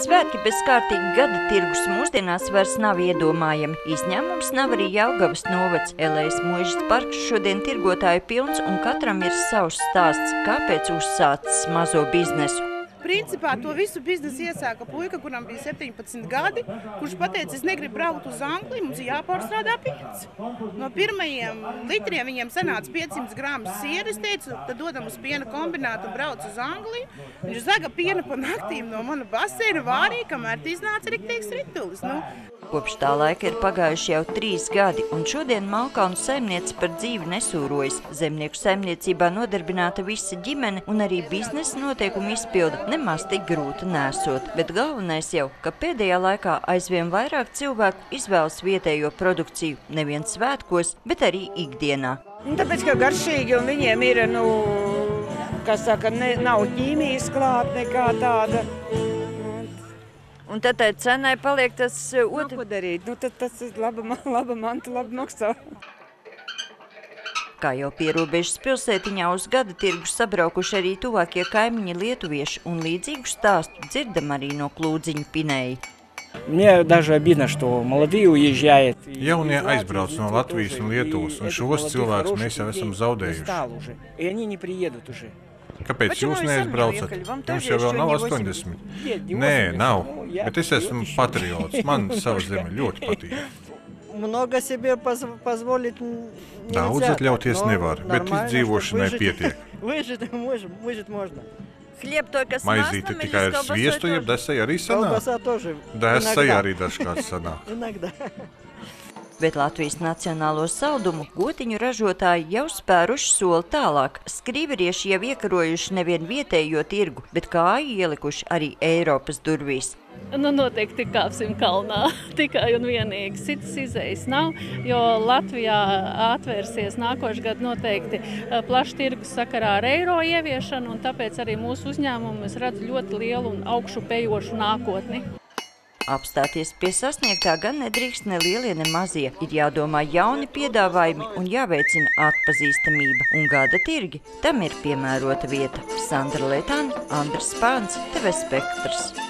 Svētki bez kārtīgi gada tirgus mūsdienās vairs nav iedomājami. Izņēmums nav arī Jelgavas novads. Elējas muižas parks šodien tirgotāju pilns un katram ir savs stāsts, kāpēc uzsācis mazo biznesu. Principā to visu biznesu iesāka puika, kuram bija 17 gadi, kurš pateica, es negribu braukt uz Angliju, mums ir jāpārstrādā piens. No pirmajiem litriem viņiem sanāca 500 gramus siera, es teicu, tad dodam uz piena kombinātu un brauc uz Angliju. Viņš zaga piena pa naktīm no mana baseina vārīja, kamēr iznāca riktīgs ritulis. Kopš tā laika ir pagājuši jau 3 gadi, un šodien Malkalnu saimniece par dzīvi nesūrojas. Zemnieku saimniecībā nodarbināta visa ģimene, un arī biznesa noteikumu izpilda nemaz tik grūti nesot. Bet galvenais jau, ka pēdējā laikā aizvien vairāk cilvēku izvēlas vietējo produkciju nevien svētkos, bet arī ikdienā. Tāpēc, ka garšīgi, un viņiem ir, nav ķīmijas klāt nekā tāda. Un tad tai cenai paliek tas Ko darīt? Tad tas ir laba manta, labi maksā. Kā jau pierobežas pilsētiņā uz gada tirgu sabraukuši arī tuvākie kaimiņi lietuvieši, un līdzīgu stāstu dzirdam arī no Klūdziņu Pinēji. Мне даже обидно, что молодые уезжают. Jaunie aizbrauc no Latvijas un Lietuvas, un šos cilvēkus mēs jau esam zaudējuši. И они не приедут уже. Kāpēc jūs neaizbraucat? Jums jau vēl nav 80. Nē, nav. Bet es esmu patriots. Man sava zeme ļoti patīk. Много себе позволить нельзя. Daudz atļauties nevar, bet izdzīvošanai pietiek. Выжить можно. Maizīte tikai ar sviestu, jeb desai arī sanāk? Колбаса тоже. Desai arī dažkārt sanāk. Иногда. Bet Latvijas nacionālo saldumu gotiņu ražotāji jau spēruši soli tālāk. Skrīverieši jau iekarojuši nevien vietējo tirgu, bet kāju ielikuši arī Eiropas durvīs. Noteikti kāpsim kalnā tikai un vienīgi. Citas izējas nav, jo Latvijā atvērsies nākošais gads noteikti plašs tirgus sakarā ar eiro ieviešanu, un tāpēc arī mūsu uzņēmumus redz ļoti lielu un augšupejošu nākotni. Apstāties pie sasniegtā gan nedrīkst ne lielie, ne mazie. Ir jādomā jauni piedāvājumi un jāveicina atpazīstamība. Un gada tirgi tam ir piemērota vieta. Sandra Letāne, Andris Spāns, TV Spektrs.